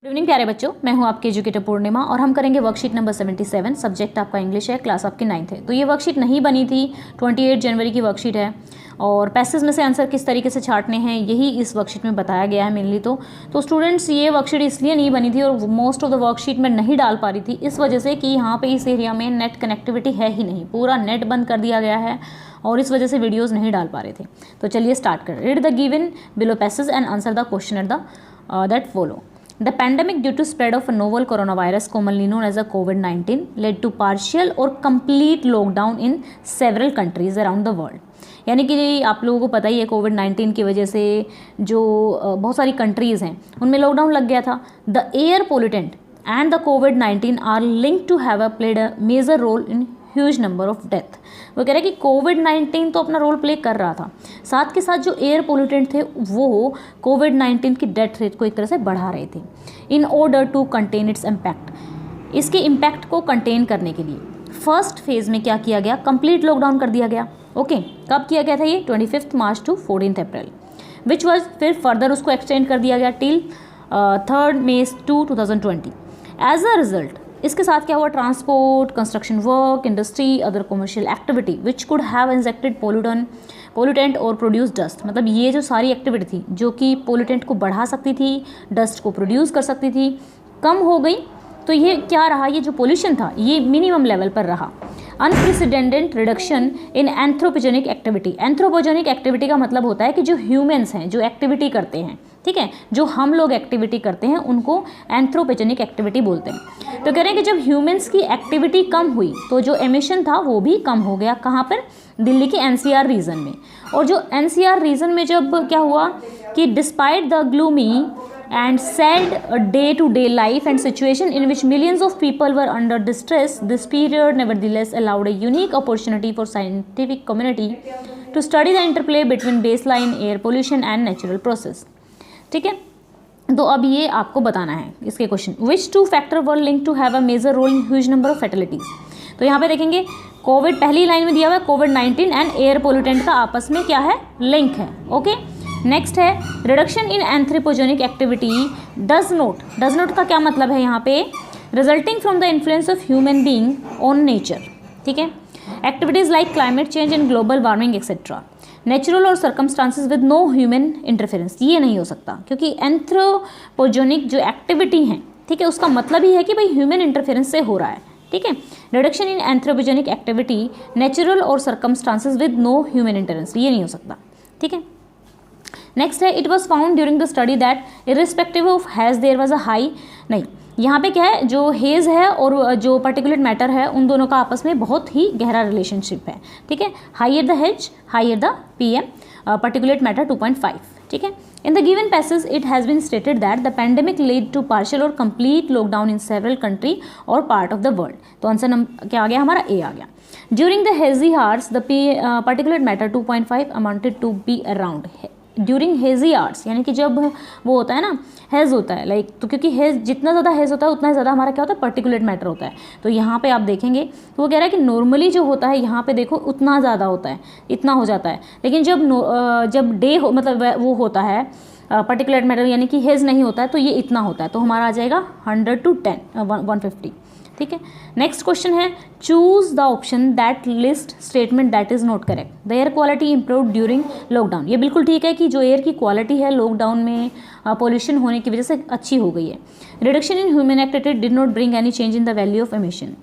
Good evening प्यारे बच्चों, मैं हूं आपकी एजुकेटर पूर्णिमा और हम करेंगे वर्कशीट नंबर 77। सब्जेक्ट आपका इंग्लिश है, क्लास आपकी 9th है। तो ये वर्कशीट नहीं बनी थी, 28 जनवरी की वर्कशीट है और पैसेज में से आंसर किस तरीके से छाटने हैं यही इस वर्कशीट में बताया गया है मेनली। तो स्टूडेंट्स ये वर्कशीट इसलिए नहीं बनी थी और मोस्ट ऑफ द वर्कशीट में नहीं डाल पा रही थी इस वजह से कि यहाँ पे इस एरिया में नेट कनेक्टिविटी है ही नहीं, पूरा नेट बंद कर दिया गया है और इस वजह से वीडियोज़ नहीं डाल पा रहे थे। तो चलिए स्टार्ट करें। Read the given below passage and answer the question at the that follow. The pandemic due to spread of a novel coronavirus commonly known as a COVID-19 led to partial or complete lockdown in several countries around the world. यानी कि आप लोगों को पता ही है कोविड-19 की वजह से जो बहुत सारी कंट्रीज़ हैं उनमें लॉकडाउन लग गया था। The air pollutant and the कोविड-19 are linked to have played a major role in huge number of death. वो कह रहे हैं कि कोविड-19 तो अपना रोल प्ले कर रहा था, साथ के साथ जो एयर पोल्यूटेंट थे वो कोविड-19 की डेथ रेट को एक तरह से बढ़ा रहे थे। In order to contain its impact, इसके इम्पैक्ट को कंटेन करने के लिए फर्स्ट फेज़ में क्या किया गया, कंप्लीट लॉकडाउन कर दिया गया। ओके, कब किया गया था ये? 25 March to 14 April, which was फिर फर्दर उसको एक्सटेंड कर दिया गया till 3 May 2020। As a result इसके साथ क्या हुआ? Transport, construction work, industry, other commercial activity which could have injected pollutant और प्रोड्यूस डस्ट। मतलब ये जो सारी एक्टिविटी थी जो कि पोल्यूटेंट को बढ़ा सकती थी, डस्ट को प्रोड्यूस कर सकती थी, कम हो गई। तो ये क्या रहा? ये जो पोल्यूशन था ये मिनिमम लेवल पर रहा। Unprecedented reduction in anthropogenic activity. Anthropogenic activity का मतलब होता है कि जो ह्यूमन्स हैं जो एक्टिविटी करते हैं, ठीक है, जो हम लोग एक्टिविटी करते हैं उनको एंथ्रोपोजेनिक एक्टिविटी बोलते हैं। तो कह रहे हैं कि जब ह्यूमन्स की एक्टिविटी कम हुई तो जो एमिशन था वो भी कम हो गया। कहाँ पर? दिल्ली के एनसीआर रीजन में। और जो एनसीआर रीजन में जब क्या हुआ कि despite the gloomy and sad day-to-day life and situation in which millions of people were under distress, this period nevertheless allowed a unique opportunity for scientific community to study the interplay between baseline air pollution and natural process. ठीक है, तो अब ये आपको बताना है इसके question. Which two factor were linked to have a major role in huge number of fatalities? तो यहाँ पे देखेंगे कोविड पहली लाइन में दिया हुआ है, कोविड-19 एंड एयर पोल्यूटेंट का आपस में क्या है? लिंक है। ओके, नेक्स्ट है reduction in anthropogenic activity does not का क्या मतलब है यहाँ पे? Resulting from the influence of human being on nature. ठीक है, activities like climate change and global warming etcetera, natural और circumstances with no human interference. ये नहीं हो सकता क्योंकि एंथ्रोपोजेनिक जो एक्टिविटी हैं, ठीक है, उसका मतलब ही है कि भाई ह्यूमन इंटरफेरेंस से हो रहा है। ठीक है, reduction in anthropogenic activity, natural और circumstances with no human interference, ये नहीं हो सकता। ठीक है, नेक्स्ट है it was found during the study that irrespective of haze there was a high. नहीं, यहाँ पे क्या है, जो हेज़ है और जो पर्टिकुलेट मैटर है उन दोनों का आपस में बहुत ही गहरा रिलेशनशिप है। ठीक है, higher the haze higher the PM, particulate matter 2.5। ठीक है, in the given passage it has been stated that the pandemic lead to partial और complete lockdown in several country और पार्ट ऑफ द वर्ल्ड। तो answer number क्या आ गया हमारा? A आ गया। During the hazy hours the particulate matter 2.5 amounted to be around. During hazy hours यानी कि जब वो होता है ना, हेज होता है लाइक, तो क्योंकि हेज जितना ज़्यादा हेज होता है उतना ज़्यादा हमारा क्या होता है? पर्टिकुलेट मैटर होता है। तो यहाँ पे आप देखेंगे तो वो कह रहा है कि नॉर्मली जो होता है यहाँ पे देखो उतना ज़्यादा होता है, इतना हो जाता है, लेकिन जब डे हो मतलब वो होता है पर्टिकुलेट मैटर यानी कि हेज नहीं होता है तो ये इतना होता है। तो हमारा आ जाएगा 100 to 150। ठीक है, नेक्स्ट क्वेश्चन है choose the option that list statement that is not correct. The air quality improve during lockdown. ये बिल्कुल ठीक है कि जो एयर की क्वालिटी है लॉकडाउन में पोल्यूशन होने की वजह से अच्छी हो गई है। Reduction in human activity did not bring any change in the value of emission.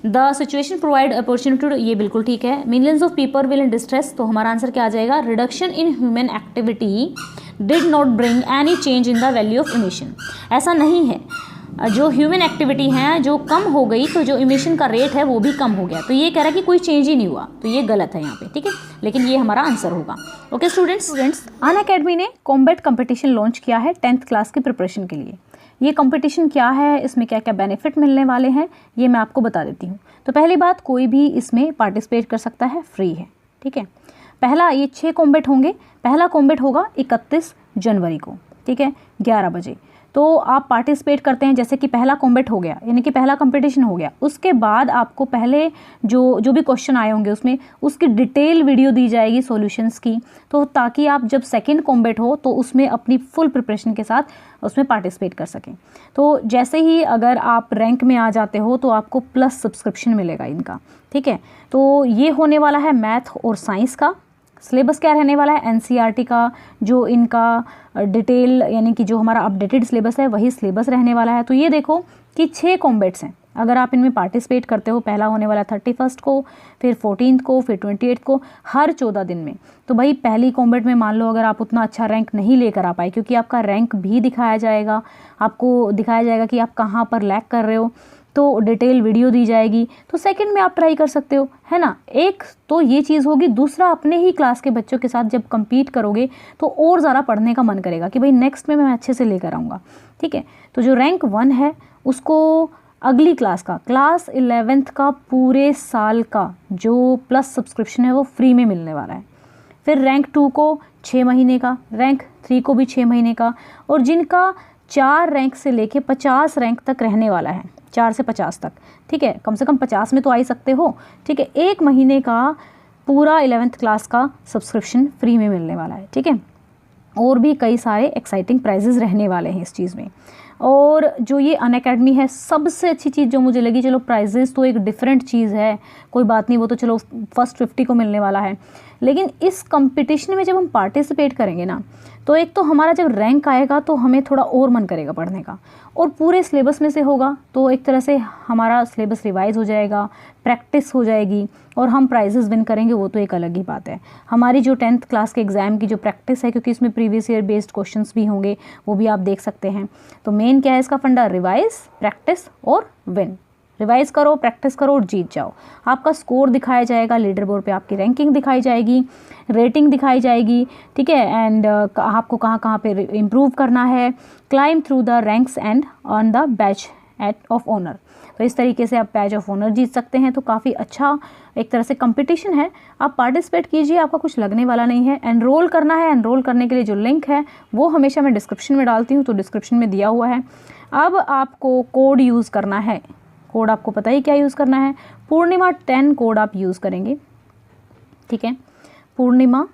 The situation provide opportunity to, ये बिल्कुल ठीक है। Millions of people will in distress, तो हमारा आंसर क्या आ जाएगा? Reduction in human activity did not bring any change in the value of emission. ऐसा नहीं है, जो ह्यूमन एक्टिविटी हैं जो कम हो गई तो जो इमिशन का रेट है वो भी कम हो गया। तो ये कह रहा है कि कोई चेंज ही नहीं हुआ, तो ये गलत है यहाँ पे। ठीक है, लेकिन ये हमारा आंसर होगा। ओके स्टूडेंट्स, अनअकैडमी ने कॉम्बैट कंपटीशन लॉन्च किया है 10th क्लास की प्रिपरेशन के लिए। ये कंपटीशन क्या है, इसमें क्या क्या बेनिफिट मिलने वाले हैं, ये मैं आपको बता देती हूँ। तो पहली बात, कोई भी इसमें पार्टिसिपेट कर सकता है, फ्री है। ठीक है, पहला ये 6 कॉम्बैट होंगे। पहला कॉम्बैट होगा 31 जनवरी को, ठीक है, 11 बजे। तो आप पार्टिसिपेट करते हैं, जैसे कि पहला कॉम्बैट हो गया, यानी कि पहला कंपटीशन हो गया, उसके बाद आपको पहले जो भी क्वेश्चन आए होंगे उसमें उसकी डिटेल वीडियो दी जाएगी सॉल्यूशंस की, तो ताकि आप जब सेकंड कॉम्बैट हो तो उसमें अपनी फुल प्रिपरेशन के साथ उसमें पार्टिसिपेट कर सकें। तो जैसे ही अगर आप रैंक में आ जाते हो तो आपको प्लस सब्सक्रिप्शन मिलेगा इनका, ठीक है। तो ये होने वाला है मैथ और साइंस का। सिलेबस क्या रहने वाला है, एनसीईआरटी का जो इनका डिटेल यानी कि जो हमारा अपडेटेड सिलेबस है वही सिलेबस रहने वाला है। तो ये देखो कि 6 कॉम्बैट्स हैं, अगर आप इनमें पार्टिसिपेट करते हो, पहला होने वाला 31 को, फिर 14 को, फिर 28 को, हर 14 दिन में। तो भाई पहली कॉम्बैट में मान लो अगर आप उतना अच्छा रैंक नहीं लेकर आ पाए, क्योंकि आपका रैंक भी दिखाया जाएगा, आपको दिखाया जाएगा कि आप कहाँ पर लैग कर रहे हो, तो डिटेल वीडियो दी जाएगी, तो सेकंड में आप ट्राई कर सकते हो, है ना। एक तो ये चीज़ होगी, दूसरा अपने ही क्लास के बच्चों के साथ जब compete करोगे तो और ज़्यादा पढ़ने का मन करेगा कि भाई नेक्स्ट में मैं अच्छे से लेकर आऊँगा, ठीक है। तो जो रैंक 1 है उसको अगली क्लास का, क्लास 11th का पूरे साल का जो प्लस सब्सक्रिप्शन है वो फ्री में मिलने वाला है। फिर रैंक 2 को 6 महीने का, रैंक 3 को भी 6 महीने का, और जिनका 4 रैंक से लेके 50 रैंक तक रहने वाला है, 4 से 50 तक, ठीक है, कम से कम 50 में तो आ ही सकते हो, ठीक है। 1 महीने का पूरा 11th क्लास का सब्सक्रिप्शन फ्री में मिलने वाला है, ठीक है। और भी कई सारे एक्साइटिंग प्राइजेस रहने वाले हैं इस चीज़ में। और जो ये अनअकैडमी है, सबसे अच्छी चीज़ जो मुझे लगी, चलो प्राइजेस तो एक डिफरेंट चीज़ है, कोई बात नहीं, वो तो चलो फर्स्ट 50 को मिलने वाला है, लेकिन इस कंपटीशन में जब हम पार्टिसिपेट करेंगे ना, तो एक तो हमारा जब रैंक आएगा तो हमें थोड़ा और मन करेगा पढ़ने का, और पूरे सिलेबस में से होगा तो एक तरह से हमारा सिलेबस रिवाइज हो जाएगा, प्रैक्टिस हो जाएगी, और हम प्राइजेस विन करेंगे, वो तो एक अलग ही बात है। हमारी जो 10th क्लास के एग्ज़ाम की जो प्रैक्टिस है, क्योंकि इसमें प्रीवियस ईयर बेस्ड क्वेश्चंस भी होंगे, वो भी आप देख सकते हैं। तो मेन क्या है इसका फंडा, रिवाइज, प्रैक्टिस और विन। रिवाइज करो, प्रैक्टिस करो और जीत जाओ। आपका स्कोर दिखाया जाएगा, लीडर बोर्ड पे आपकी रैंकिंग दिखाई जाएगी, रेटिंग दिखाई जाएगी, ठीक है, एंड आपको कहाँ कहाँ पे इम्प्रूव करना है, climb through the ranks and earn the badge of honour. तो इस तरीके से आप बैच ऑफ ऑनर जीत सकते हैं। तो काफ़ी अच्छा एक तरह से कंपटीशन है, आप पार्टिसिपेट कीजिए, आपका कुछ लगने वाला नहीं है। एनरोल करना है, एनरोल करने के लिए जो लिंक है वो हमेशा मैं डिस्क्रिप्शन में डालती हूँ, तो डिस्क्रिप्शन में दिया हुआ है। अब आपको कोड यूज़ करना है, कोड आपको पता ही क्या यूज़ करना है, पूर्णिमा 10 कोड आप यूज़ करेंगे, ठीक है। पूर्णिमा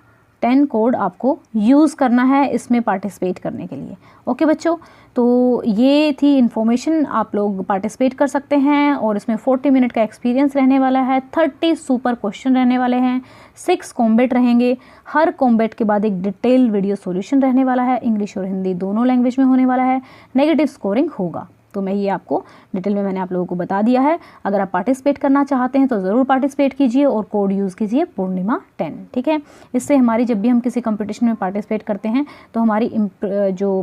10 कोड आपको यूज़ करना है इसमें पार्टिसिपेट करने के लिए। ओके बच्चों, तो ये थी इन्फॉर्मेशन, आप लोग पार्टिसिपेट कर सकते हैं, और इसमें 40 मिनट का एक्सपीरियंस रहने वाला है, 30 सुपर क्वेश्चन रहने वाले हैं, 6 कॉम्बैट रहेंगे, हर कॉम्बैट के बाद एक डिटेल वीडियो सॉल्यूशन रहने वाला है, इंग्लिश और हिंदी दोनों लैंग्वेज में होने वाला है, नेगेटिव स्कोरिंग होगा। तो मैं ये आपको डिटेल में मैंने आप लोगों को बता दिया है। अगर आप पार्टिसिपेट करना चाहते हैं तो ज़रूर पार्टिसिपेट कीजिए, और कोड यूज़ कीजिए पूर्णिमा 10, ठीक है। इससे हमारी जब भी हम किसी कंपटीशन में पार्टिसिपेट करते हैं तो हमारी जो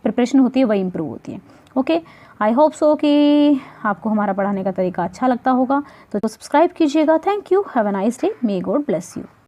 प्रिपरेशन होती है वही इम्प्रूव होती है। ओके, आई होप सो कि आपको हमारा पढ़ाने का तरीका अच्छा लगता होगा, तो सब्सक्राइब कीजिएगा। Thank you, have a nice day, may God bless you.